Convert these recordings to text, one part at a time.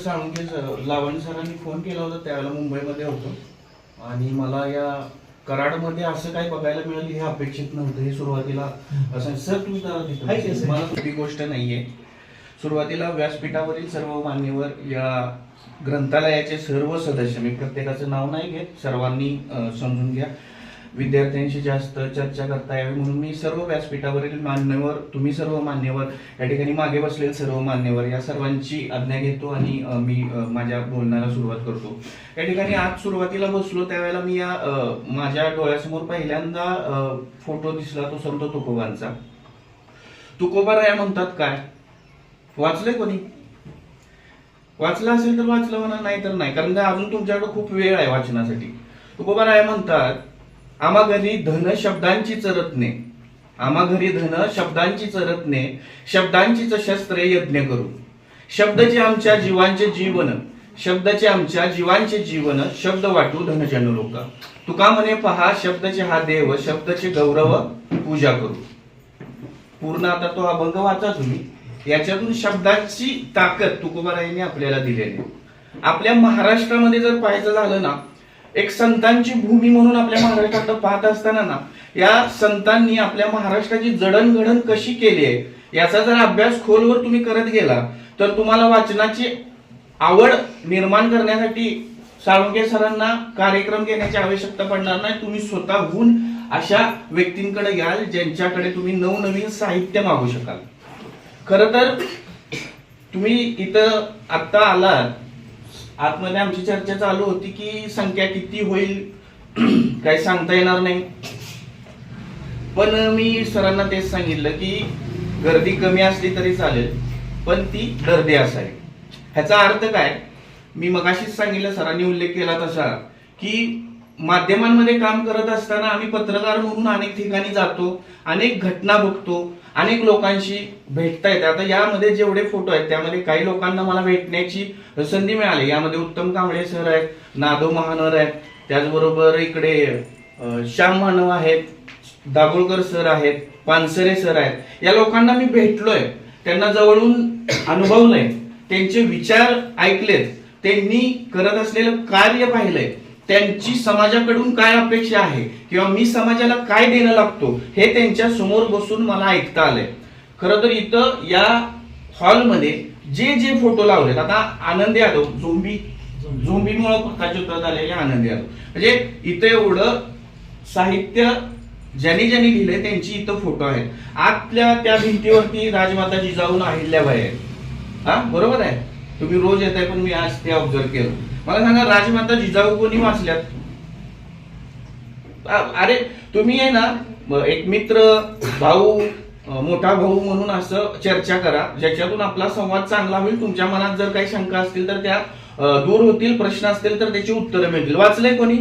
साळुंखे लावणी सरांनी फोन केला होता त्यावेळेला मुंबईमध्ये होतो आणि मला या कराडमध्ये असं काही बघायला मिळेल हे अपेक्षित नव्हतं. हे सुरुवातीला असं सर तुम्ही मला छोटी गोष्ट नाहीये. सुरुवातीला व्यासपीठावरील सर्व मान्यवर या ग्रंथालयाचे सर्व सदस्य, मी प्रत्येकाचं नाव नाही घेत, सर्वांनी समजून घ्या, विद्यार्थ्यांशी जास्त चर्चा करता यावी म्हणून मी सर्व व्यासपीठावरील मान्यवर, तुम्ही सर्व मान्यवर, या ठिकाणी मागे बसलेले सर्व मान्यवर, या सर्वांची आज्ञा घेतो आणि मी माझ्या बोलण्याला सुरुवात करतो. या ठिकाणी आज सुरुवातीला बसलो त्यावेळेला मी या माझ्या डोळ्यासमोर पहिल्यांदा फोटो दिसला तो संत तुकोबांचा. तुकोबाराया म्हणतात काय वाचलंय कोणी? वाचलं असेल तर वाचलं म्हणा, नाही तर नाही, कारण अजून तुमच्याकडे खूप वेळ आहे वाचनासाठी. तुकोबाराया म्हणतात, आम्हा घरी धन शब्दांची चरतने, आम्हा घरी धन शब्दांची चरतने, शब्दांचीच शस्त्रे यज्ञ करू. शब्दचे आमच्या जीवांचे जीवन, शब्दाचे आमच्या जीवांचे जीवन, शब्द वाटू धनजन लोक. तुका म्हणे पहा शब्दचे हा देव, शब्दचे गौरव पूजा करू. पूर्ण आता तो अभंग वाचा तुम्ही. याच्यातून शब्दाची ताकद तुकोबारायांनी आपल्याला दिलेली. आपल्या महाराष्ट्रामध्ये जर पाहायचं झालं ना, एक संतांची भूमी म्हणून आपल्या महाराष्ट्रात पाहत असताना ना, या संतांनी आपल्या महाराष्ट्राची जडणघडण कशी केली आहे याचा जर अभ्यास खोलवर तुम्ही करत गेला तर तुम्हाला वाचनाची आवड निर्माण करण्यासाठी साळुंखे सरांना कार्यक्रम घेण्याची आवश्यकता पडणार नाही. तुम्ही स्वतःहून अशा व्यक्तींकडे घ्याल ज्यांच्याकडे तुम्ही नवनवीन साहित्य मागू शकाल. खरं तर तुम्ही इथं आत्ता आलात, आतमध्ये आमची चर्चा चालू होती की संख्या किती होईल काही सांगता येणार नाही, पण मी सरांना तेच सांगितलं की गर्दी कमी असली तरी चालेल पण ती दर्दी असावी. ह्याचा अर्थ काय, मी मगाशीच सांगितलं, सरांनी उल्लेख केला तसा, की माध्यमांमध्ये काम करत असताना आम्ही पत्रकार म्हणून अनेक ठिकाणी जातो, अनेक घटना बघतो, अनेक लोकांशी भेटता येते. आता यामध्ये जेवढे फोटो आहेत त्यामध्ये काही लोकांना मला भेटण्याची संधी मिळाली. यामध्ये उत्तम कांबळे सर आहेत, नादो महानवर आहेत, त्याचबरोबर इकडे श्याम मानव आहेत, दाभोळकर सर आहेत, पानसरे सर आहेत. या लोकांना मी भेटलोय, त्यांना जवळून अनुभवलंय, त्यांचे विचार ऐकलेत, त्यांनी करत असलेलं कार्य पाहिलंय, त्यांची समाजाकडून काय अपेक्षा आहे किंवा मी समाजाला काय देणं लागतो हे त्यांच्या समोर बसून मला ऐकता आलंय. खरं तर इथं या हॉलमध्ये जे जे फोटो लावलेत, आता आनंद यादव झोंबीमुळे प्रकाशोत्तर झालेले आनंद यादव, म्हणजे इथं एवढं साहित्य ज्यांनी ज्यांनी लिहिलंय त्यांची इथं फोटो आहेत. आतल्या त्या भिंतीवरती राजमाता जिजाऊ अहिल्याबाई आहेत. हा बरोबर आहे, तुम्ही रोज येताय पण मी आज ते ऑब्झर्व केलं. मला सांगा राजमाता जिजाऊ कोणी वाचल्यात? अरे तुम्ही आहे ना एक मित्र, भाऊ, मोठा भाऊ म्हणून असं चर्चा करा ज्याच्यातून आपला संवाद चांगला होईल. तुमच्या मनात जर काही शंका असतील तर त्या दूर होतील, प्रश्न असतील तर त्याची उत्तरं मिळतील. वाचलंय कोणी?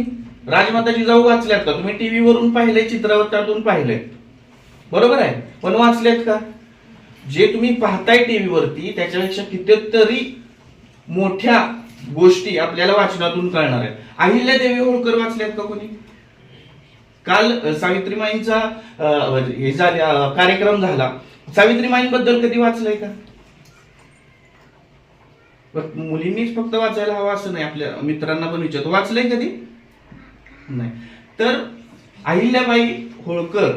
राजमाता जिजाऊ वाचल्यात का? तुम्ही टीव्ही वरून पाहिलंय, चित्रपटातून पाहिलंय, बरोबर आहे, पण वाचलेत का? जे तुम्ही पाहताय टीव्हीवरती त्याच्यापेक्षा कितीतरी मोठ्या गोष्टी आपल्याला वाचनातून कळणार आहेत. अहिल्यादेवी होळकर वाचल्यात का कोणी? काल सावित्रीमाईंचा कार्यक्रम झाला, सावित्रीमाईंबद्दल कधी वाचलंय का? मुलींनीच फक्त वाचायला हवा असं नाही, आपल्या मित्रांना पण विचारतो, वाचलंय कधी? नाही. तर अहिल्याबाई होळकर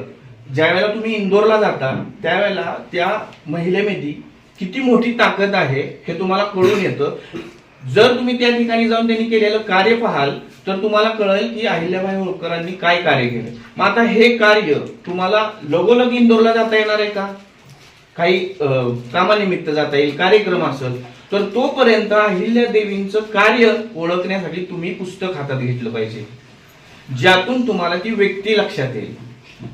ज्या वेळेला तुम्ही इंदोरला जाता त्यावेळेला त्या महिलेमध्ये किती मोठी ताकद आहे हे तुम्हाला कळून येतं. जर तुम्ही त्या ठिकाणी जाऊन त्यांनी केलेलं कार्य पाहाल तर तुम्हाला कळेल की अहिल्याबाई होळकरांनी काय कार्य केलं. मग आता हे कार्य तुम्हाला लगोलग इंदोरला जाता येणार आहे का? काही कामानिमित्त जाता येईल, कार्यक्रम असेल, तर तोपर्यंत अहिल्यादेवींचं कार्य ओळखण्यासाठी तुम्ही पुस्तक हातात घेतलं पाहिजे, ज्यातून तुम्हाला ती व्यक्ती लक्षात येईल.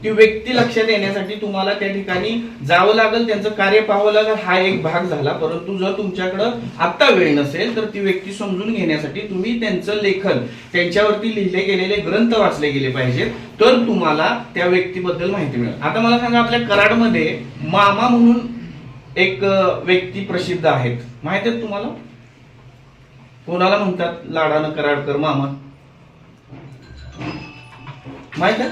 ती व्यक्ती लक्षात येण्यासाठी तुम्हाला त्या ठिकाणी जावं लागेल, त्यांचं कार्य पाहावं लागेल. हा एक भाग झाला. परंतु जर तुमच्याकडं आता वेळ नसेल तर ती व्यक्ती समजून घेण्यासाठी तुम्ही त्यांचं लेखन, त्यांच्यावरती लिहिले गेलेले ग्रंथ वाचले गेले पाहिजेत, तर तुम्हाला त्या व्यक्तीबद्दल माहिती मिळेल. आता मला सांगा, आपल्या कराडमध्ये मामा म्हणून एक व्यक्ती प्रसिद्ध आहेत, माहित आहेत तुम्हाला? कोणाला म्हणतात? लाडानं कराडकर मामा, माहित आहे?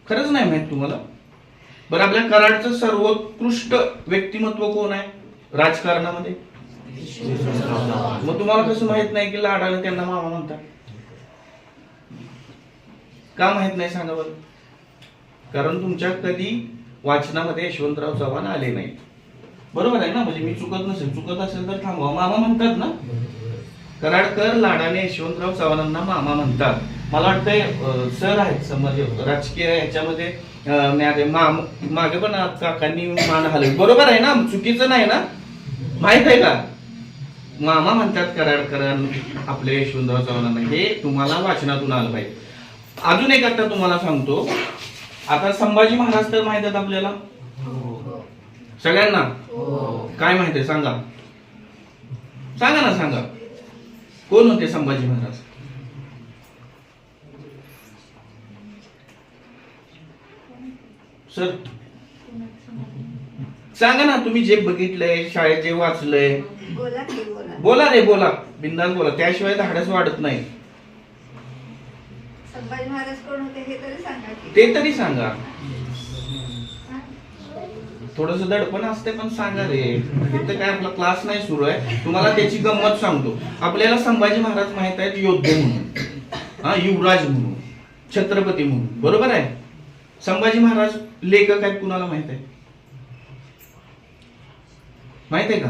खरंच नाही माहित तुम्हाला? बरं, आपल्या कराडचं सर्वोत्कृष्ट व्यक्तिमत्व कोण आहे राजकारणामध्ये? मग तुम्हाला कसं माहित नाही की लाडाने त्यांना मामा म्हणतात? का माहित नाही सांगा बरं? कारण तुमच्या कधी वाचनामध्ये यशवंतराव चव्हाण आले नाही. बरोबर आहे ना? म्हणजे मी चुकत असेल तर थांबवा. मामा म्हणतात ना, कराडकर लाडाने यशवंतराव चव्हाणांना मामा म्हणतात. मला वाटतंय सर आहेत समाज राजकीय ह्याच्यामध्ये मागे पण काकांनी मान हलवली. बरोबर आहे ना? चुकीचं नाही ना? माहित आहे का? मामा म्हणतात कराडकर आपले यशवंतराव चव्हाणांना. हे तुम्हाला वाचनातून आलं पाहिजे. अजून एक आता तुम्हाला सांगतो. आता संभाजी महाराज तर माहित आहेत आपल्याला सगळ्यांना? काय माहित आहे सांगा? सांगा ना, सांगा. कोण होते संभाजी महाराज? सर सांगा ना, तुम्ही जे बघितलंय, शाळेत जे वाचलंय. बोला रे, बोला, बिंदास बोला, त्याशिवाय धाडस वाढत नाही. संभाजी महाराज कोण होते हे तरी सांगा. ते तरी सांगा. थोडस दडपण असते पण सांगा रे. इथं काय आपला क्लास नाही सुरू आहे. तुम्हाला त्याची गंमत सांगतो. आपल्याला संभाजी महाराज माहित आहेत योद्धे म्हणून, युवराज म्हणून, छत्रपती म्हणून. बरोबर आहे? संभाजी महाराज लेखक आहेत कुणाला माहित आहे? माहित आहे का?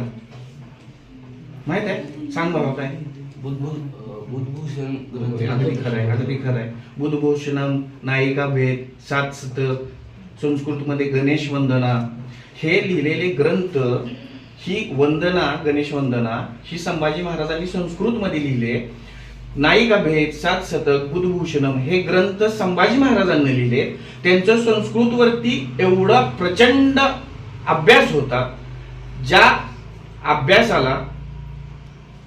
माहित आहे? सांग बाबा काय. बुद्धभूषण. अगदी खरंय, अगदी खरंय. बुद्धभूषणम, नायिका भेद, 7 शतक, संस्कृत मध्ये गणेश वंदना, हे लिहिलेले ग्रंथ, ही वंदना, गणेश वंदना ही संभाजी महाराजांनी संस्कृत मध्ये लिहिले. नायिका भेद, 7 शतक, बुद्धभूषणम हे ग्रंथ संभाजी महाराजांनी लिहिले. त्यांचं संस्कृत वरती एवढा प्रचंड अभ्यास होता. ज्या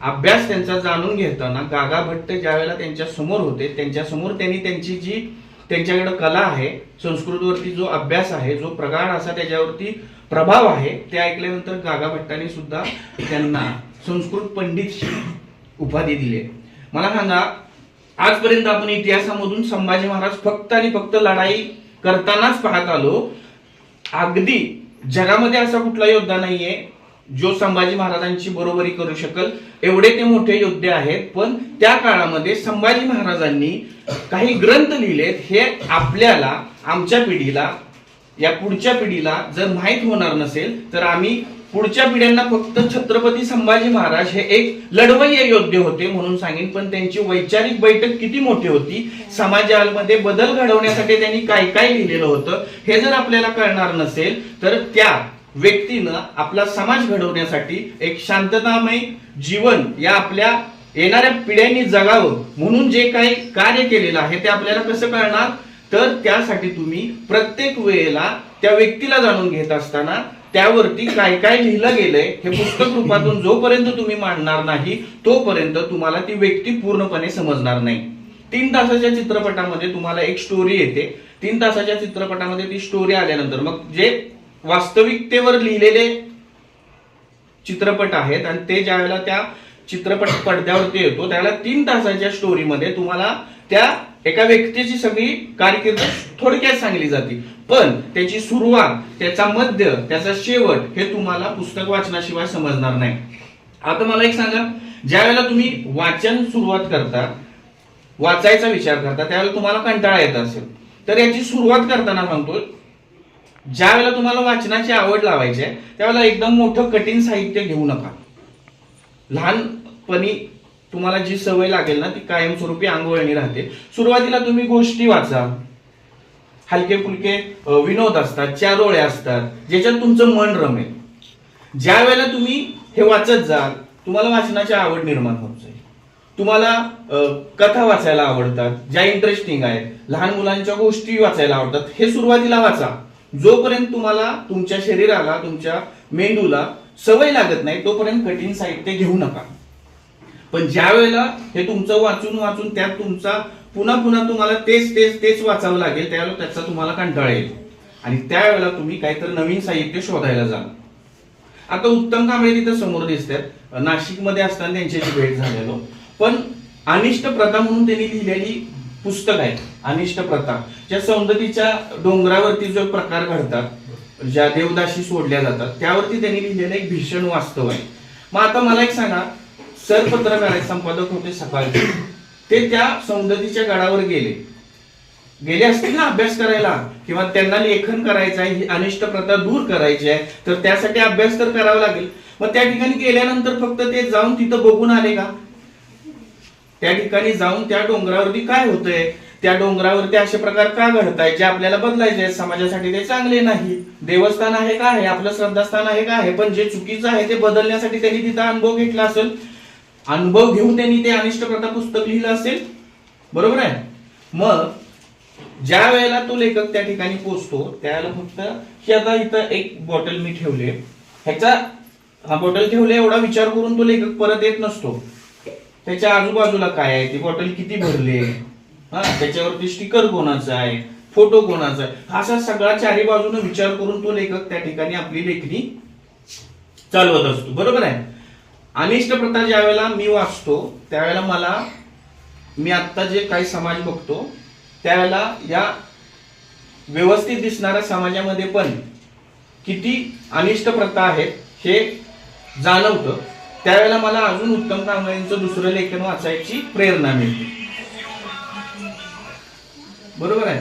अभ्यास त्यांचा जाणून घेताना गागा भट्ट ज्या वेळेला त्यांच्या समोर होते, त्यांच्या समोर त्यांनी त्यांची जी त्यांच्याकडे कला आहे, संस्कृतवरती जो अभ्यास आहे, जो प्रगाढ असा त्याच्यावरती प्रभाव आहे, ते ऐकल्यानंतर गागा भट्टांनी सुद्धा त्यांना संस्कृत पंडित उपाधी दिली. मला सांगा, आजपर्यंत आपण इतिहासामधून संभाजी महाराज फक्त आणि फक्त लढाई करतानाच पाहत आलो. अगदी जगामध्ये असा कुठला योद्धा नाहीये जो संभाजी महाराजांची बरोबरी करू शकल, एवढे ते मोठे योद्धे आहेत. पण त्या काळामध्ये संभाजी महाराजांनी काही ग्रंथ लिहिलेत. हे आपल्याला, आमच्या पिढीला, या पुढच्या पिढीला जर माहित होणार नसेल तर आम्ही पुढच्या पिढ्यांना फक्त छत्रपती संभाजी महाराज हे एक लढवय्ये योद्धे होते म्हणून सांगेन. पण त्यांची वैचारिक बैठक किती मोठी होती, समाजामध्ये बदल घडवण्यासाठी त्यांनी काय काय लिहिलेलं होतं, हे जर आपल्याला कळणार नसेल तर त्या व्यक्तीनं आपला समाज घडवण्यासाठी एक शांततामय जीवन या आपल्या येणाऱ्या पिढ्यांनी जगावं म्हणून जे काही कार्य केलेलं आहे ते आपल्याला कसं कळणार? तर त्यासाठी तुम्ही प्रत्येक वेळेला त्या व्यक्तीला जाणून घेत असताना त्यावरती काय काय लिहिलं गेलंय हे पुस्तक रूपातून जोपर्यंत तुम्ही मांडणार नाही तोपर्यंत तुम्हाला ती व्यक्ती पूर्णपणे समजणार नाही. 3 तासाच्या चित्रपटामध्ये तुम्हाला एक स्टोरी येते. 3 तासाच्या चित्रपटामध्ये ती स्टोरी आल्यानंतर मग जे वास्तविकतेवर लिहिलेले चित्रपट आहेत आणि ते ज्या वेळेला त्या चित्रपट पडद्यावरती येतो त्यावेळेला 3 तासाच्या स्टोरीमध्ये तुम्हाला त्या एका व्यक्तीची सगळी कारकीर्द थोडक्यात सांगली जाते. पण त्याची सुरुवात, त्याचा मध्य, त्याचा शेवट हे तुम्हाला पुस्तक वाचनाशिवाय समजणार नाही. आता मला एक सांगा, ज्या वेळेला तुम्ही वाचन सुरुवात करता, वाचायचा विचार करता, त्यावेळेला तुम्हाला कंटाळा येत असेल तर याची सुरुवात करताना सांगतो, ज्या वेळेला तुम्हाला वाचनाची आवड लावायची आहे त्यावेळेला एकदम मोठं कठीण साहित्य घेऊ नका. लहानपणी तुम्हाला जी सवय लागेल ना ती कायमस्वरूपी अंगवळणी राहते. सुरुवातीला तुम्ही गोष्टी वाचा, हलके फुलके विनोद असतात, 4 ओळ्या असतात ज्याच्यात तुमचं मन रमेल. ज्या वेळेला तुम्ही हे वाचत जाल तुम्हाला वाचनाची आवड निर्माण होत जाईल. तुम्हाला कथा वाचायला आवडतात ज्या इंटरेस्टिंग आहेत, लहान मुलांच्या गोष्टी वाचायला आवडतात, हे सुरुवातीला वाचा. जोपर्यंत तुम्हाला तुमच्या शरीराला, तुमच्या मेंदूला सवय लागत नाही तोपर्यंत कठीण साहित्य घेऊ नका. पण ज्या वेळेला हे तुमचं वाचून वाचून त्यात तुमचा पुन्हा पुन्हा तुम्हाला तेच वाचावं लागेल त्यावेळेला त्याचा तुम्हाला कंटाळा येईल आणि त्यावेळेला तुम्ही काहीतरी नवीन साहित्य शोधायला जा. आता उत्तम कांबळे तिथे समोर दिसतात, नाशिकमध्ये असताना त्यांच्याशी भेट झालेलो. पण अनिष्ट प्रथा म्हणून त्यांनी लिहिलेली पुस्तक आहे, अनिष्ट प्रथा, ज्या सौंदतीच्या डोंगरावरती जो प्रकार घडतात, ज्या देवदासी सोडल्या जातात त्यावरती त्यांनी लिहिलेलं एक भीषण वास्तव आहे. मग आता मला एक सांगा, सर पत्रकार आहेत, संपादक होते सकाळचे, ते त्या सौंदतीच्या गडावर गेले असतील ना अभ्यास करायला, किंवा त्यांना लेखन करायचं आहे, ही अनिष्ट प्रथा दूर करायची आहे, तर त्यासाठी अभ्यास तर करावा लागेल. मग त्या ठिकाणी गेल्यानंतर फक्त ते जाऊन तिथं बघून आले का? त्या ठिकाणी जाऊन त्या डोंगरावरती काय होतंय, त्या डोंगरावरती असे प्रकार का घडताय जे आपल्याला बदलायचे आहेत, समाजासाठी ते चांगले नाही. देवस्थान आहे का आहे, आपलं श्रद्धास्थान आहे का आहे, पण जे चुकीचं आहे ते बदलण्यासाठी त्यांनी तिथं अनुभव घेतला असेल. अनुभव घेऊन त्यांनी ते अनिष्ट प्रथा पुस्तक लिहिलं असेल, बरोबर आहे. मग ज्या वेळेला तो लेखक त्या ठिकाणी पोहोचतो त्यावेळेला फक्त की आता इथं एक बॉटल मी ठेवले, ह्याचा हा बॉटल ठेवले एवढा विचार करून तो लेखक परत येत नसतो. त्याच्या आजूबाजूला काय आहे, ती बॉटल किती भरली, त्याच्यावरती स्टिकर कोणाचा आहे, फोटो कोणाचा आहे, असा सगळा चारी बाजूने विचार करून तो लेखक त्या ठिकाणी आपली लेखणी चालवत असतो, बरोबर आहे. अनिष्ट प्रथा ज्या वेळेला मी वाचतो त्यावेळेला मी आता जे काही समाज बघतो त्यावेळेला या व्यवस्थित दिसणाऱ्या समाजामध्ये पण किती अनिष्ट प्रथा आहेत हे जाणवतं. त्यावेळेला मला अजून उत्तम कामगारांचं दुसरं लेखन वाचायची प्रेरणा मिळते, बरोबर आहे.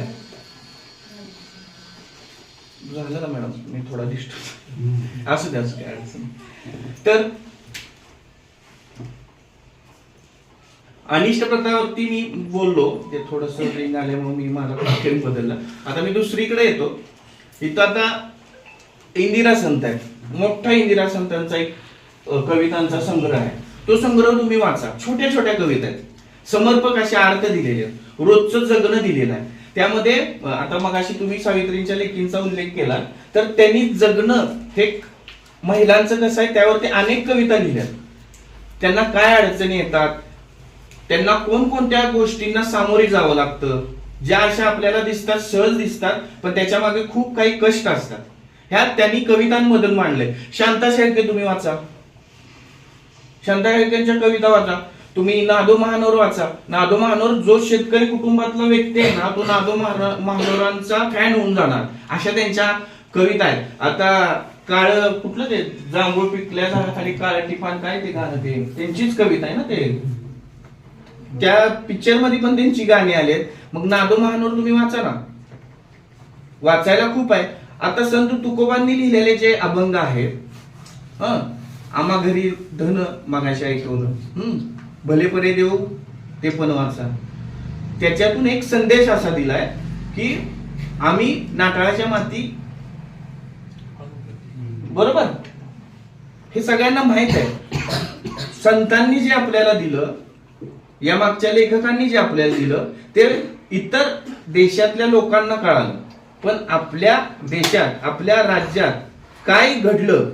झालं ना मॅडम, मी थोडा डिस्टर्ब असू द्या, काय अडचण. तर अनिष्ट प्रथावरती मी बोललो, ते थोडस रिंग आल्यामुळे मी माझा पॅटर्न बदलला. आता मी दुसरीकडे येतो. इथं आता इंदिरा संत आहेत, मोठा इंदिरा संतांचा एक कवितांचा संग्रह आहे. तो संग्रह तुम्ही वाचा. छोट्या छोट्या कविता आहेत, समर्पक असे अर्थ दिलेले आहेत, रोजचं जगणं दिलेलं आहे. त्यामध्ये आता मगाशी तुम्ही सावित्रींच्या लेखींचा उल्लेख केला, तर त्यांनी जगणं हे महिलांचं कसं आहे त्यावरती अनेक कविता लिहिल्या. त्यांना काय अडचणी येतात, त्यांना कोणकोणत्या गोष्टींना सामोरे जावं लागतं, ज्या अशा आपल्याला दिसतात, सहज दिसतात, पण त्याच्या मागे खूप काही कष्ट असतात. ह्या त्यांनी कवितांमधून मांडलंय. शांता शेळके तुम्ही वाचा, शांता शेळकेंच्या कविता वाचा. तुम्ही नादो महानोर वाचा. नादो महानोर जो शेतकरी कुटुंबातला व्यक्ती आहे ना, तो नादो महानोरांचा फॅन होऊन जाणार, अशा त्यांच्या कविता आहेत. आता काळ कुठलं ते जांभूळ पिकल्या झाडाखाली काळ टिपान, काय ते गाणं, ते त्यांचीच कविता आहे ना, ते त्या पिक्चर मध्ये पण त्यांची गाणी आलेत. मग नादो महानोर तुम्ही वाचा ना, वाचायला खूप आहे. आता संत तुकोबांनी लिहिलेले जे अभंग आहेत, आम्हा घरी धन मागाशी ऐकवलं, भले परे देऊ ते पण वाचा. त्याच्यातून एक संदेश असा दिलाय की आम्ही नाटाळाच्या माती, बरोबर, हे सगळ्यांना माहित आहे. संतांनी जे आपल्याला दिलं, या मागच्या लेखकांनी जे आपल्याला दिलं, ते इतर देशातल्या लोकांना कळालं, पण आपल्या देशात, आपल्या राज्यात काय घडलं,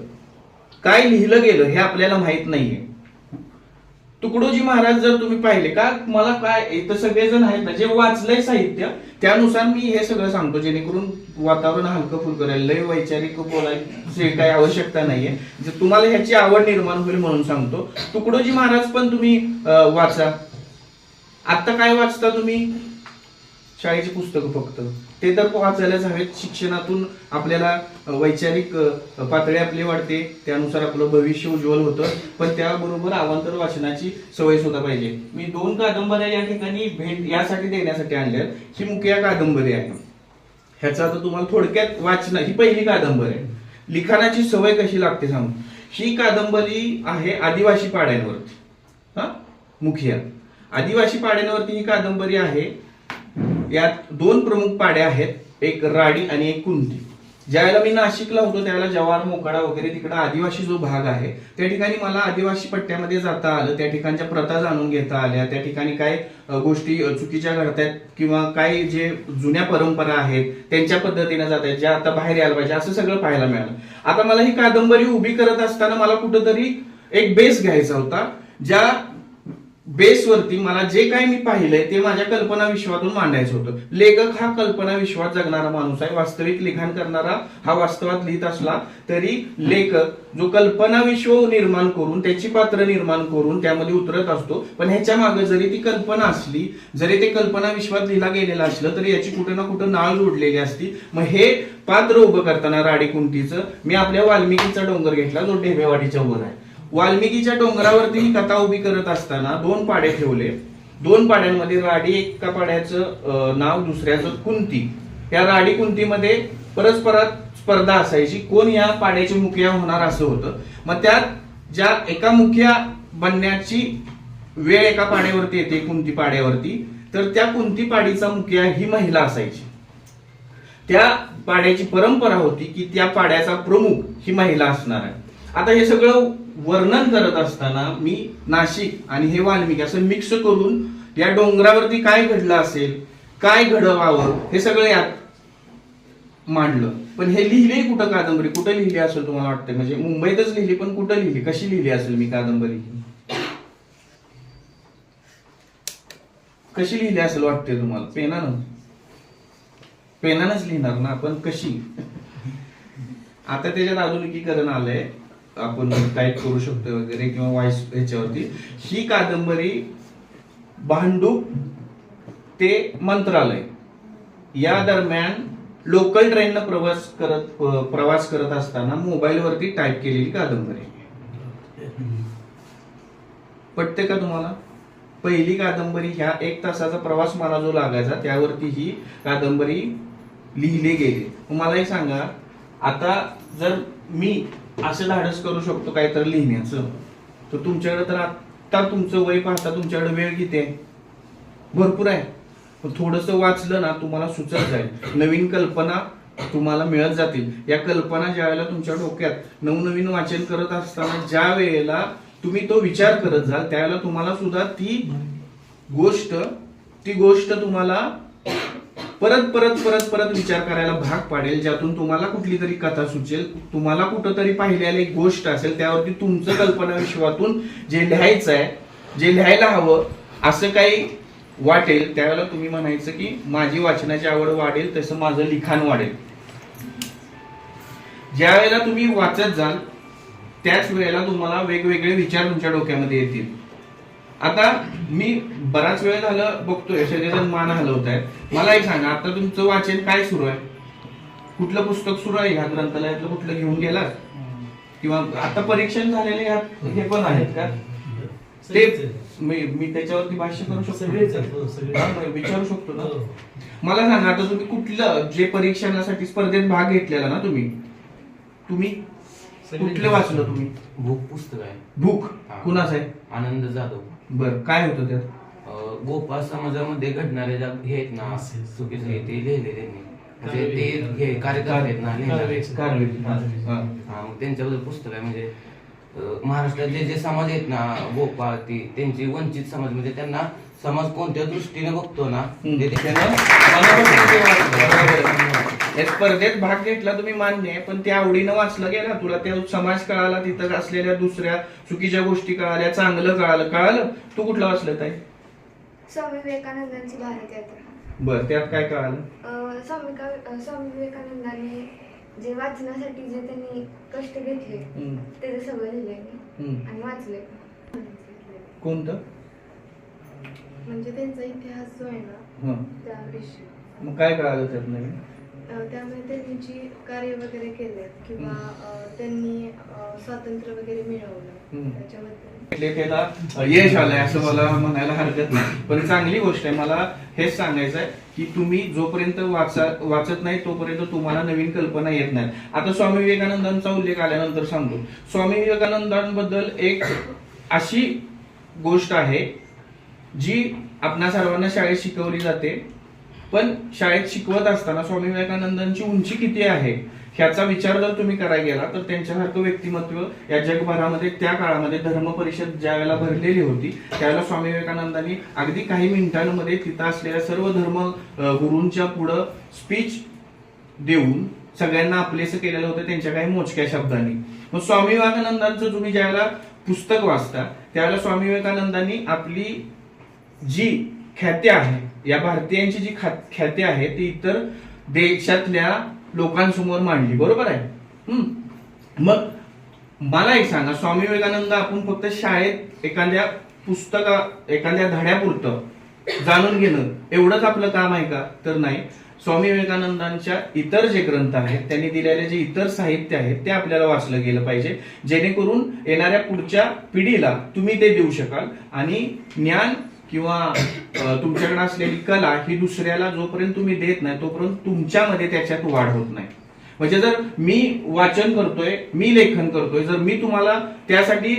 काय लिहिलं गेलं हे आपल्याला माहित नाहीये. तुकडोजी महाराज जर तुम्ही पाहिले का, मला काय इथं सगळेजण आहेत ना, जे वाचलंय साहित्य त्यानुसार मी हे सगळं सांगतो, जेणेकरून वातावरण हलकं फुल करायला, लय वैचारिक बोलायची काही आवश्यकता नाहीये. जे तुम्हाला ह्याची आवड निर्माण होईल म्हणून सांगतो. तुकडोजी महाराज पण तुम्ही वाचा. आता काय वाचता तुम्ही? शाळेची पुस्तकं फक्त, ते तर वाचायलाच हवेत. शिक्षणातून आपल्याला वैचारिक पातळी आपली वाढते, त्यानुसार आपलं भविष्य उज्ज्वल होतं, पण त्याबरोबर अवांतर वाचनाची सवय सुद्धा पाहिजे. मी 2 कादंबऱ्या या ठिकाणी भेट यासाठी देण्यासाठी आणल्या. ही मुख्य कादंबरी आहे. ह्याचा आता तुम्हाला थोडक्यात वाचणं, ही पहिली कादंबरी आहे. लिखाणाची सवय कशी लागते सांगू. ही कादंबरी आहे आदिवासी पाड्यांवरती, मुखिया आदिवासी पाड्यांवरती ही कादंबरी आहे. यात 2 प्रमुख पाड्या आहेत, एक राडी आणि एक कुंती. ज्यावेळेला मी नाशिकला होतो त्यावेळेला जव्हार, मोकाडा वगैरे तिकडे आदिवासी जो भाग आहे त्या ठिकाणी मला आदिवासी पट्ट्यामध्ये जाता आलं, त्या ठिकाणच्या प्रथा जाणून घेता आल्या, त्या ठिकाणी काय गोष्टी चुकीच्या घडतायत किंवा काय जे जुन्या परंपरा आहेत त्यांच्या पद्धतीने जात आहेत, ज्या आता बाहेर यायला पाहिजे, असं सगळं पाहायला मिळालं. आता मला ही कादंबरी उभी करत असताना मला कुठंतरी एक बेस घ्यायचा होता, ज्या बेसवरती मला जे काही मी पाहिलंय ते माझ्या कल्पना विश्वातून मांडायचं होतं. लेखक हा कल्पना विश्वात जगणारा माणूस आहे. वास्तविक लिखाण करणारा हा वास्तवात लिहित असला तरी लेखक जो कल्पना विश्व निर्माण करून, त्याची पात्र निर्माण करून त्यामध्ये उतरत असतो. पण ह्याच्या मागे जरी ती कल्पना असली, जरी ते कल्पना विश्वात लिहिला गेलेलं असलं तरी याची कुठे ना कुठे नाळ जोडलेली असती. मग हे पात्र उभं करताना राडी कुंतीचं मी आपल्या वाल्मिकीचा डोंगर घेतला, जो ढेबेवाडीच्या वर आहे. वाल्मिकीच्या डोंगरावरती ही कथा उभी करत असताना 2 पाडे ठेवले. 2 पाड्यांमध्ये राडी, एका पाड्याचं नाव दुसऱ्याचं कुंती. या राडी कुंतीमध्ये परस्परात स्पर्धा असायची, कोण या पाड्याची मुखिया होणार असं होतं. मग त्यात ज्या एका मुखिया बनण्याची वेळ एका पाड्यावरती येते, कुंती पाड्यावरती, तर त्या कुंती पाडीचा मुखिया ही महिला असायची. त्या पाड्याची परंपरा होती की त्या पाड्याचा प्रमुख ही महिला असणार आहे. आता हे सगळं वर्णन करत असताना मी नाशिक आणि हे वाल्मिकी असं मिक्स करून या डोंगरावरती काय घडलं असेल, काय घडवावं, हे सगळं यात मांडलं. पण हे लिहिले कुठं कादंबरी, कुठं लिहिली असेल तुम्हाला वाटतं? म्हणजे मुंबईतच लिहिली, पण कुठं लिहिली, कशी लिहिली असेल मी कादंबरी, कशी लिहिली असेल वाटते तुम्हाला? पेनानच लिहिणार ना आपण, कशी? आता त्याच्यात आधुनिकीकरण आलंय, आपण टाईप करू शकतो वगैरे किंवा व्हॉइस याच्यावरती. ही कादंबरी भांडूप ते मंत्रालय या दरम्यान लोकल ट्रेननं प्रवास करत असताना मोबाईल वरती टाईप केलेली कादंबरी. पटते का तुम्हाला? पहिली कादंबरी ह्या 1 तासाचा प्रवास मला जो लागायचा त्यावरती ही कादंबरी लिहिली गेली. मला एक सांगा, आता जर मी असं धाडस करू शकतो काहीतरी लिहिण्याचं, तर तुमच्याकडे तर आता तुमचं वय पाहता तुमच्याकडे वेळ किती आहे? भरपूर आहे. पण थोडस वाचलं ना तुम्हाला सुचत जाईल, नवीन कल्पना तुम्हाला मिळत जातील. या कल्पना ज्या वेळेला तुमच्या डोक्यात नवनवीन वाचन करत असताना ज्या वेळेला तुम्ही तो विचार करत जाल त्यावेळेला तुम्हाला सुद्धा ती गोष्ट तुम्हाला परत विचार करायला भाग पाडेल, ज्यातून तुम्हाला कुठली तरी कथा सुचेल, तुम्हाला कुठंतरी पाहिलेली एक गोष्ट असेल, त्यावरती तुमचं कल्पना विश्वातून जे लिहायचं आहे, जे लिहायला हवं असं काही वाटेल, त्यावेळेला तुम्ही म्हणायचं की माझी वाचनाची आवड वाढेल तसं माझं लिखाण वाढेल. ज्या वेळेला तुम्ही वाचत जाल त्याच वेळेला तुम्हाला वेगवेगळे विचार तुमच्या डोक्यामध्ये येतील. आता मी बराच वेळ झालं बघतोय सगळेजण मान हलवत आहेत. मला एक सांगा, आता तुमचं वाचन काय सुरू आहे? कुठलं पुस्तक सुरू आहे? ह्या ग्रंथालयातलं कुठलं घेऊन गेलात? किंवा आता परीक्षण झालेले ह्यात हे पण आहेत का? ते मी त्याच्यावरती भाष्य करू शकतो, विचारू शकतो ना. मला सांगा, आता तुम्ही कुठलं जे परीक्षणासाठी स्पर्धेत भाग घेतलेला ना, तुम्ही कुठलं वाचलं तुम्ही? भूक पुस्तक आहे. भूक कुणाच आहे? आनंद जाधव. बर, काय होतं त्यात? गोपाळ समाजामध्ये घडणारे ज्या हे आहेत ना चुकीचं हे ते लिहिले त्यांनी, म्हणजे ते कार्यकर्ते आहेत ना लिहिणारे. मग त्यांच्याबद्दल पुस्तक आहे. म्हणजे महाराष्ट्रात जे जे समाज आहेत ना गोपाळ त्यांची वंचित समाज, म्हणजे त्यांना समाज कोणत्या दृष्टीने बघतो ना ते स्पर्धेत भाग घेतला तुम्ही मान्य आहे, पण त्या आवडीनं वाचलं गेला, तुला त्या समाज कळाला, तिथं असलेल्या दुसऱ्या चुकीच्या गोष्टी कळाल्या, चांगलं कळालं. तू कुठलं वाचलं ताई? स्वामी विवेकानंदांची भारत यात्रा. बर, त्यात काय कळालं? स्वामी विवेकानंदांनी जे वाचण्यासाठी जे त्यांनी कष्ट घेतले ते सगळं लिहिले आणि वाचले. कोणतं? म्हणजे त्यांचा इतिहास जो आहे ना त्याविषयी. मग काय कळालं त्यात नवीन? त्यामुळे त्यांनी जी कार्य वगैरे केले किंवा त्यांनी स्वातंत्र्य वगैरे मिळवलं त्याच्याबद्दल त्याला यश आलंय असं मला म्हणायला हरकत नाही. पण चांगली गोष्ट आहे. मला हेच सांगायचं आहे की तुम्ही जोपर्यंत वाचत नाही तोपर्यंत तुम्हाला नवीन कल्पना येत नाही. आता स्वामी विवेकानंदांचा उल्लेख आल्यानंतर सांगतो. स्वामी विवेकानंदांबद्दल एक अशी गोष्ट आहे जी आपणा सर्वांना शाळेत शिकवली जाते, पण शाळेत शिकवत असताना स्वामी विवेकानंदांची उंची किती आहे ह्याचा विचार जर तुम्ही करायला गेला तर त्यांच्यासारखं व्यक्तिमत्व या जगभरामध्ये त्या काळामध्ये धर्म परिषद ज्या वेळेला भरलेली होती त्यावेळेला स्वामी विवेकानंदांनी अगदी काही मिनिटांमध्ये तिथं असलेल्या सर्व धर्म गुरूंच्या पुढं स्पीच देऊन सगळ्यांना आपलेसं केलेलं होतं त्यांच्या काही मोजक्या शब्दांनी. मग स्वामी विवेकानंदांचं तुम्ही ज्यावेळेला पुस्तक वाचता त्यावेळेला स्वामी विवेकानंदांनी आपली जी ख्याती आहे, या भारतीयांची जी ख्याती आहे ती इतर देशातल्या लोकांसमोर मांडली. बरोबर आहे? मग मला एक सांगा, स्वामी विवेकानंद आपण फक्त शाळेत एखाद्या धड्यापुरतं जाणून घेणं एवढंच आपलं काम आहे का? तर नाही. स्वामी विवेकानंदांच्या इतर जे ग्रंथ आहेत, त्यांनी दिलेले जे इतर साहित्य आहेत ते आपल्याला वाचलं गेलं पाहिजे, जेणेकरून येणाऱ्या पुढच्या पिढीला तुम्ही ते देऊ शकाल. आणि ज्ञान किंवा तुमच्याकडे असलेली कला ही दुसऱ्याला जोपर्यंत तुम्ही देत नाही तोपर्यंत तुमच्यामध्ये त्याच्यात वाढ होत नाही. म्हणजे जर मी वाचन करतोय, मी लेखन करतोय, जर मी तुम्हाला त्यासाठी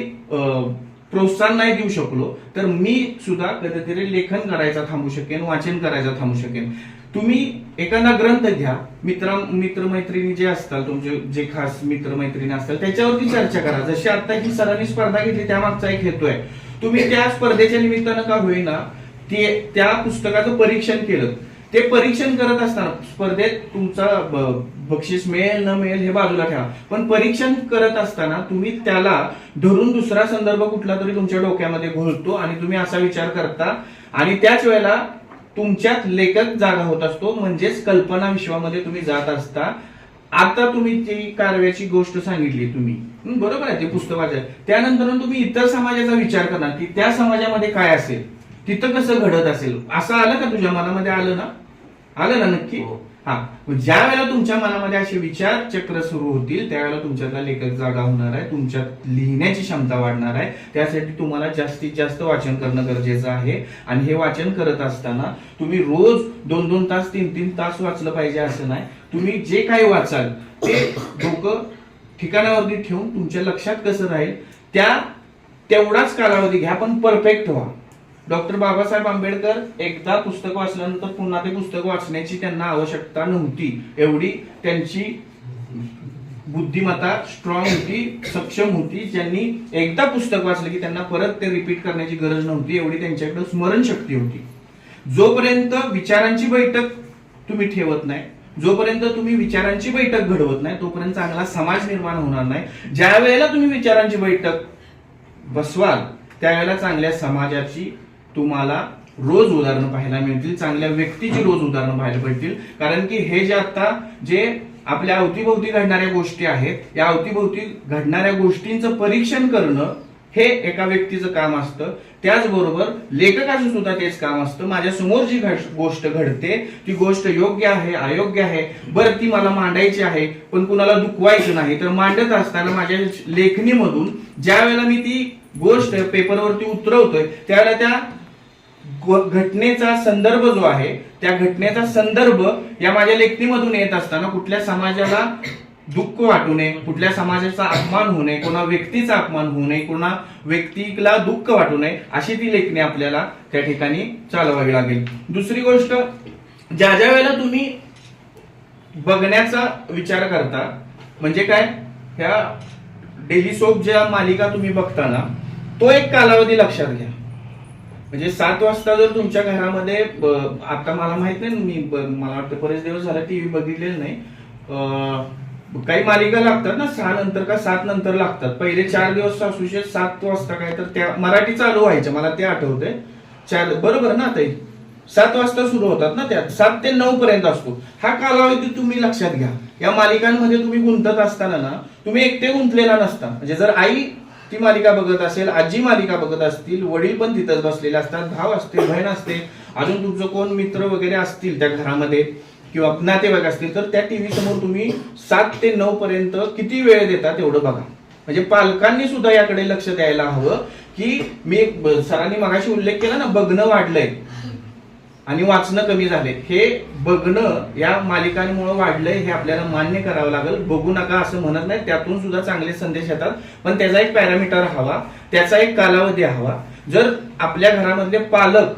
प्रोत्साहन नाही देऊ शकलो तर मी सुद्धा कधीतरी लेखन करायचा थांबू शकेन, वाचन करायचा थांबू शकेन. तुम्ही एखादा ग्रंथ घ्या, मित्रमैत्रिणी जे असतात, तुमचे जे खास मित्रमैत्रिणी असतात त्याच्यावरती चर्चा करा. जशी आता ही सरांनी स्पर्धा घेतली त्यामागचा एक हेतू आहे. तुम्ही त्या स्पर्धेच्या निमित्तानं का होईना त्या पुस्तकाचं परीक्षण केलं. ते परीक्षण करत असताना स्पर्धेत तुमचा बक्षीस मिळेल न मिळेल हे बाजूला ठेवा, पण परीक्षण करत असताना तुम्ही त्याला धरून दुसरा संदर्भ कुठला तरी तुमच्या डोक्यामध्ये घोळतो आणि तुम्ही असा विचार करता आणि त्याच वेळेला तुमच्यात लेखक जागा होत असतो, म्हणजेच कल्पना विश्वामध्ये तुम्ही जात असता. आता तुम्ही ती कारव्याची गोष्ट सांगितली तुम्ही, बरोबर आहे, ते पुस्तक वाचायचं, त्यानंतर तुम्ही इतर समाजाचा विचार करणार की त्या समाजामध्ये काय असेल, तिथं कसं घडत असेल. असं आलं का तुझ्या मनामध्ये? आलं ना? आलं ना? नक्की. हा, ज्या वेळेला तुमच्या मनामध्ये असे विचार चक्र सुरू होतील त्यावेळेला तुमच्यातला लेखक जागा होणार आहे, तुमच्यात लिहिण्याची क्षमता वाढणार आहे. त्यासाठी तुम्हाला जास्तीत जास्त वाचन करणं गरजेचं आहे. आणि हे वाचन करत असताना तुम्ही रोज 2-2 तास 3-3 तास वाचलं पाहिजे असं नाही. तुम्ही जे काही वाचाल ते डोकं ठिकाणावरती ठेवून तुमच्या लक्षात कसं राहील तेवढाच कालावधी घ्या, पण परफेक्ट व्हा. डॉक्टर बाबासाहेब आंबेडकर एकदा पुस्तक वाचल्यानंतर पुन्हा ते पुस्तक वाचण्याची त्यांना आवश्यकता नव्हती. एवढी त्यांची बुद्धिमत्ता स्ट्रॉंग होती, सक्षम होती. ज्यांनी एकदा पुस्तक वाचलं की त्यांना परत ते रिपीट करण्याची गरज नव्हती, एवढी त्यांच्याकडे स्मरणशक्ती होती. जोपर्यंत विचारांची बैठक तुम्ही ठेवत नाही, जोपर्यंत तुम्ही विचारांची बैठक घडवत नाही तोपर्यंत चांगला समाज निर्माण होणार नाही. ज्या वेळेला तुम्ही विचारांची बैठक बसवाल त्यावेळेला चांगल्या समाजाची तुम्हाला रोज उदाहरणं पाहायला मिळतील, चांगल्या व्यक्तीची रोज उदाहरणं पाहायला मिळतील. कारण की हे जे आता जे आपल्या अवतीभोवती घडणाऱ्या गोष्टी आहेत, या अवतीभोवती घडणाऱ्या गोष्टींचं परीक्षण करणं हे एका व्यक्तीचं काम असतं. त्याचबरोबर लेखकाचं सुद्धा तेच काम असतं. माझ्या समोर जी गोष्ट घडते ती गोष्ट योग्य आहे, अयोग्य आहे, बरं ती मला मांडायची आहे पण कुणाला दुखवायचं नाही, तर मांडत असताना माझ्या लेखणीमधून ज्या वेळेला मी ती गोष्ट पेपरवरती उतरवतोय त्यावेळेला त्या घटनेचा संदर्भ जो आहे, त्या घटनेचा संदर्भ या माझ्या लेखणीमधून येत असताना कुठल्या समाजाला दुःख वाटू नये, कुठल्या समाजाचा अपमान होऊ नये, कोणा व्यक्तीचा अपमान होऊ नये, कोणा व्यक्तीला दुःख वाटू नये, अशी ती लेखणी आपल्याला त्या ठिकाणी चालवावी लागेल. दुसरी गोष्ट, ज्या ज्या वेळेला तुम्ही बघण्याचा विचार करता, म्हणजे काय, ह्या डेली सोप ज्या मालिका तुम्ही बघताना तो एक कालावधी लक्षात घ्या. म्हणजे 7 वाजता जर तुमच्या घरामध्ये, आता मला माहित नाही, मला वाटतं बरेच दिवस झाला टीव्ही बघितलेलं नाही, काही मालिका लागतात ना 6 नंतर का 7 नंतर लागतात. पहिले 4 दिवस सासूशे 7 वाजता काय तर त्या मराठी चालू व्हायचं, मला ते आठवतंय. 4 बरोबर ना ताई, 7 वाजता सुरू होतात ना, त्या 7 ते 9 पर्यंत असतो. हा कालावधी तुम्ही लक्षात घ्या. या मालिकांमध्ये तुम्ही गुंतत असताना ना तुम्ही एकटे गुंतलेला नसता. म्हणजे जर आई ती मालिका बघत असेल, आजी मालिका बघत असतील, वडील पण तिथंच बसलेले असतात, भाव असते, बहीण असते, अजून तुमचं कोण मित्र वगैरे असतील त्या घरामध्ये किंवा नातेवाईक असतील, तर त्या टीव्ही समोर तुम्ही 7 ते 9 पर्यंत किती वेळ देता तेवढं बघा. म्हणजे पालकांनी सुद्धा याकडे लक्ष द्यायला हवं की मी सरांनी मगाशी उल्लेख केला ना, बघणं वाढलंय आणि वाचणं कमी झाले. हे बघणं या मालिकांमुळे वाढलंय हे आपल्याला मान्य करावं लागेल. बघू नका असं म्हणत नाही, त्यातून सुद्धा चांगले संदेश येतात, पण त्याचा एक पॅरामीटर हवा, त्याचा एक कालावधी हवा. जर आपल्या घरामधले पालक,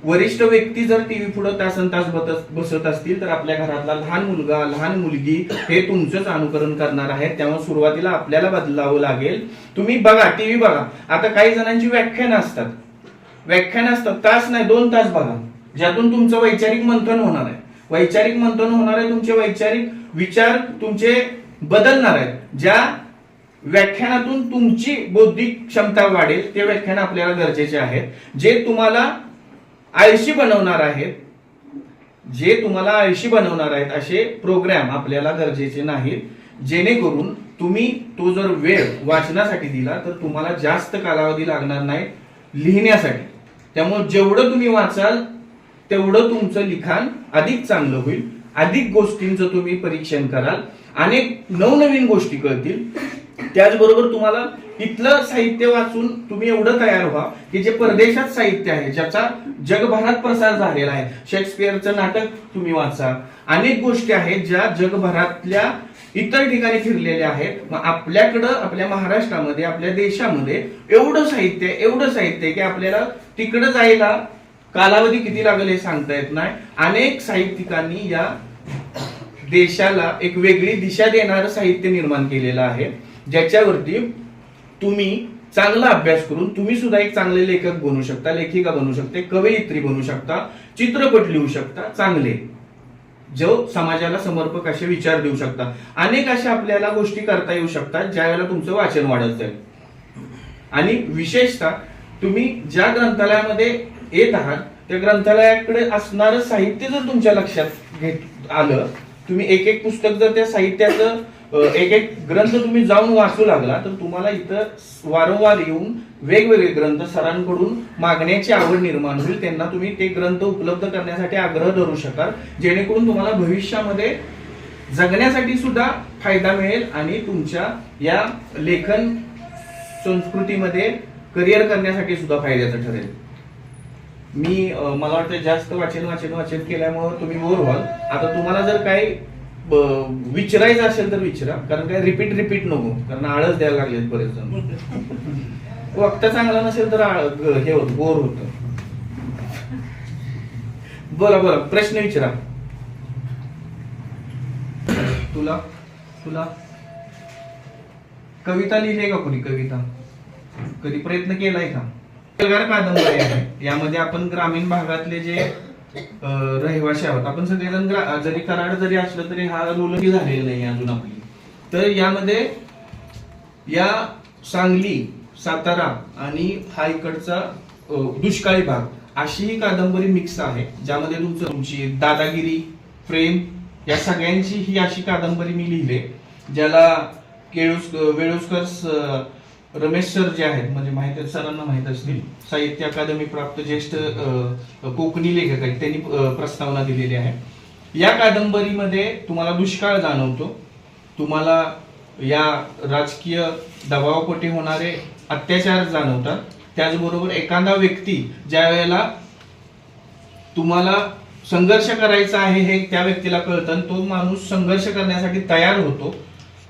वरिष्ठ व्यक्ती जर टीव्ही पुढे तासनतास बसत असतील तर आपल्या घरातला लहान मुलगा, लहान मुलगी हे तुमचंच अनुकरण करणार आहेत. त्यामुळे सुरुवातीला आपल्याला बदलावं लागेल. तुम्ही बघा, टीव्ही बघा. आता काही जणांची व्याख्यानं असतात, तास नाही 2 तास बघा, ज्यातून तुमचं वैचारिक मंथन होणार आहे. वैचारिक मंथन होणार आहे, तुमचे वैचारिक विचार तुमचे बदलणार आहेत. ज्या व्याख्यानातून तुमची बौद्धिक क्षमता वाढेल ते व्याख्यान आपल्याला गरजेचे आहेत. जे तुम्हाला आळशी बनवणार आहेत, असे प्रोग्राम आपल्याला गरजेचे नाहीत. जेणेकरून तुम्ही तो जर वेळ वाचनासाठी दिला तर तुम्हाला जास्त कालावधी लागणार नाही लिहिण्यासाठी. त्यामुळे जेवढं तुम्ही वाचाल तेवढं तुमचं लिखाण अधिक चांगलं होईल, अधिक गोष्टींचं तुम्ही परीक्षण कराल, अनेक नवनवीन गोष्टी कळतील. त्याचबरोबर तुम्हाला इथलं साहित्य वाचून तुम्ही एवढं तयार व्हा की जे परदेशात साहित्य आहे, ज्याचा जगभरात प्रसार झालेला आहे. शेक्सपियरचं नाटक तुम्ही वाचा, अनेक गोष्टी आहेत ज्या जगभरातल्या इतर ठिकाणी फिरलेल्या आहेत. मग आपल्याकडं, आपल्या महाराष्ट्रामध्ये, आपल्या देशामध्ये एवढं साहित्य की आपल्याला तिकडं जायला कालावधी किती लागेल हे सांगता येत नाही. अनेक साहित्यिकांनी या देशाला एक वेगळी दिशा देणारं साहित्य निर्माण केलेलं आहे, ज्याच्यावरती तुम्ही चांगला अभ्यास करून तुम्ही सुद्धा एक चांगले लेखक बनू शकता, लेखिका बनू शकते, कवयित्री बनू शकता, चित्रपट लिहू शकता, चांगले जो समाजाला समर्पक असे विचार देऊ शकता. अनेक अशा आपल्याला गोष्टी करता येऊ शकतात ज्या वेळेला तुमचं वाचन वाढत जाईल. आणि विशेषतः तुम्ही ज्या ग्रंथालयामध्ये येत आहात त्या ग्रंथालयाकडे असणारं साहित्य जर तुमच्या लक्षात घेत आलं, तुम्ही एक एक पुस्तक जर त्या साहित्याचं एक एक ग्रंथ तुम्ही जाऊन वाचू लागला, तर तुम्हाला इथं वारंवार येऊन वेगवेगळे ग्रंथ सरांकडून मागण्याची आवड निर्माण होईल. त्यांना तुम्ही ते ग्रंथ उपलब्ध करण्यासाठी आग्रह धरू शकाल, जेणेकरून तुम्हाला भविष्यामध्ये जगण्यासाठी सुद्धा फायदा मिळेल आणि तुमच्या या लेखन संस्कृतीमध्ये करिअर करण्यासाठी सुद्धा फायद्याचं ठरेल. मला वाटतं जास्त वाचन केल्यामुळे तुम्ही बोर व्हाल. आता तुम्हाला जर काही विचारायचं असेल तर विचारा, कारण काय रिपीट नको, कारण आळस द्यायला लागले बरेच जण. वक्ता चांगला नसेल तर हे होत, बोर होत. बोला प्रश्न विचारा. तुला कविता लिहिली आहे का कोणी? कविता कधी प्रयत्न केलाय का? कादंबरी आहे, यामध्ये आपण ग्रामीण भागातले जे रहिवासी आहोत, आपण सगळेजण जरी कराड जरी असलं तरी हा रोलही झालेला नाही अजून आपली. तर यामध्ये या सांगली, सातारा आणि हा इकडचा दुष्काळी भाग अशी ही कादंबरी मिक्स आहे, ज्यामध्ये तुमची दादागिरी, प्रेम या सगळ्यांची ही अशी कादंबरी मी लिहिले, ज्याला वेळुस्कर रमेश सर जे आहेत, म्हणजे माहिती सरांना माहित असतील, साहित्य अकादमी प्राप्त ज्येष्ठ कोकणी लेखक आहेत, त्यांनी प्रस्तावना दिलेली आहे. या कादंबरीमध्ये तुम्हाला दुष्काळ जाणवतो, तुम्हाला या राजकीय दबावापोटी होणारे अत्याचार जाणवतात. त्याचबरोबर एखादा व्यक्ती ज्या वेळेला तुम्हाला संघर्ष करायचा आहे हे त्या व्यक्तीला कळतं, तो माणूस संघर्ष करण्यासाठी तयार होतो.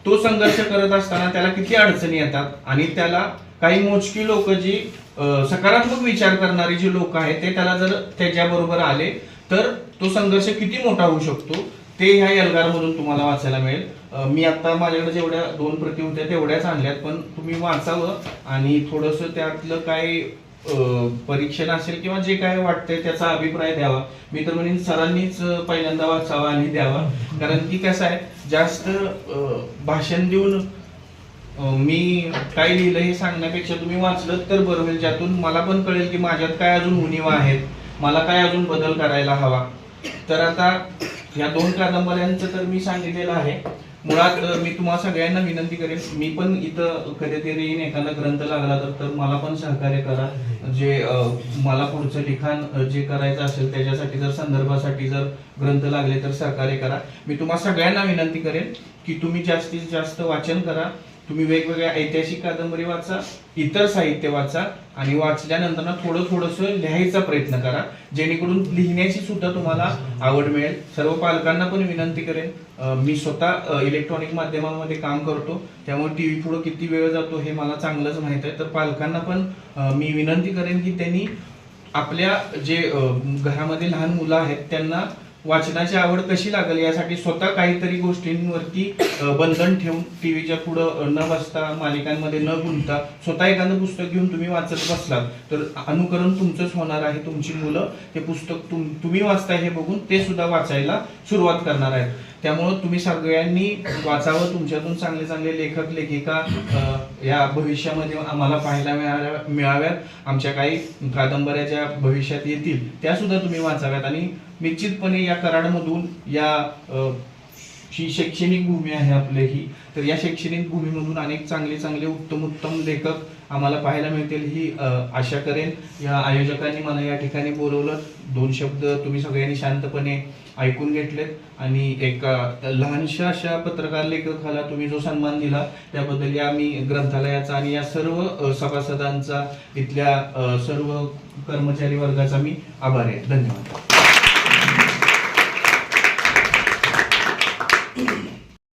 तो संघर्ष करत असताना त्याला किती अडचणी येतात आणि त्याला काही मोजकी लोक जी सकारात्मक विचार करणारे जे लोक आहेत ते त्याला जर त्याच्याबरोबर आले तर तो संघर्ष किती मोठा होऊ शकतो ते ह्या एल्गारमधून तुम्हाला वाचायला मिळेल. मी आता माझ्याकडे जेवढ्या 2 प्रती होत्या तेवढ्याच आणल्यात, पण तुम्ही वाचावं आणि थोडंसं त्यातलं काय परीक्षण असेल किंवा जे काय वाटतंय त्याचा अभिप्राय द्यावा. मी तर म्हणेन सरांनीच पहिल्यांदा वाचावा आणि द्यावा, कारण की कसं आहे, जास्त भाषण देऊन मी काय लिहिलं हे सांगण्यापेक्षा तुम्ही वाचलं तर बरं होईल, ज्यातून मला पण कळेल की माझ्यात काय अजून उणीवा आहेत, मला काय अजून बदल करायला हवा. तर आता ह्या 2 कादंबऱ्यांचं तर मी सांगितलेलं आहे. मुळात मी तुम्हाला सगळ्यांना विनंती करेन, मी पण इथं कधीतरी येईन, एखादा ग्रंथ लागला तर मला पण सहकार्य करा. जे मला पुढचं लिखाण जे करायचं असेल त्याच्यासाठी जर संदर्भासाठी जर ग्रंथ लागले तर सहकार्य करा. मी तुम्हाला सगळ्यांना विनंती करेन की तुम्ही जास्तीत जास्त वाचन करा. तुम्ही वेगवेगळ्या ऐतिहासिक कादंबरी वाचा, इतर साहित्य वाचा आणि वाचल्यानंतर थोडंसं लिहायचा प्रयत्न करा, जेणेकरून लिहिण्याची सुद्धा तुम्हाला आवड मिळेल. सर्व पालकांना पण विनंती करेन, मी स्वतः इलेक्ट्रॉनिक माध्यमांमध्ये काम करतो, त्यामुळे टीव्ही पुढे किती वेळ जातो हे मला चांगलंच माहित आहे. तर पालकांना पण मी विनंती करेन की त्यांनी आपल्या जे घरामध्ये लहान मुलं आहेत त्यांना वाचनाची आवड कशी लागेल यासाठी स्वतः काहीतरी गोष्टींवरती बंधन ठेवून टीव्हीच्या पुढं न बसता, मालिकांमध्ये न गुंतता स्वतः एखादं पुस्तक घेऊन तुम्ही वाचत बसलात तर अनुकरण तुमचंच होणार आहे. तुमची मुलं ते पुस्तक तुम्ही वाचताय हे बघून ते सुद्धा वाचायला सुरुवात करणार आहेत. त्यामुळं तुम्ही सगळ्यांनी वाचावं. तुमच्यातून चांगले चांगले लेखक लेखिका या भविष्यामध्ये आम्हाला पाहायला मिळाव्यात. आमच्या काही कादंबऱ्या ज्या भविष्यात येतील त्या सुद्धा तुम्ही वाचाव्यात आणि निश्चितपणे या कराडमधून या ही शैक्षणिक भूमी आहे आपली ही. तर या शैक्षणिक भूमीमधून अनेक चांगले उत्तम लेखक आम्हाला पाहायला मिळतील ही आशा करेन. या आयोजकांनी मला या ठिकाणी बोलवलं, 2 शब्द तुम्ही सगळ्यांनी शांतपणे ऐकून घेतलेत आणि एक लहानशा अशा पत्रकार लेखकाला तुम्ही जो सन्मान दिला त्याबद्दल या मी ग्रंथालयाचा आणि या सर्व सभासदांचा, इथल्या सर्व कर्मचारी वर्गाचा मी आभारी आहे. धन्यवाद.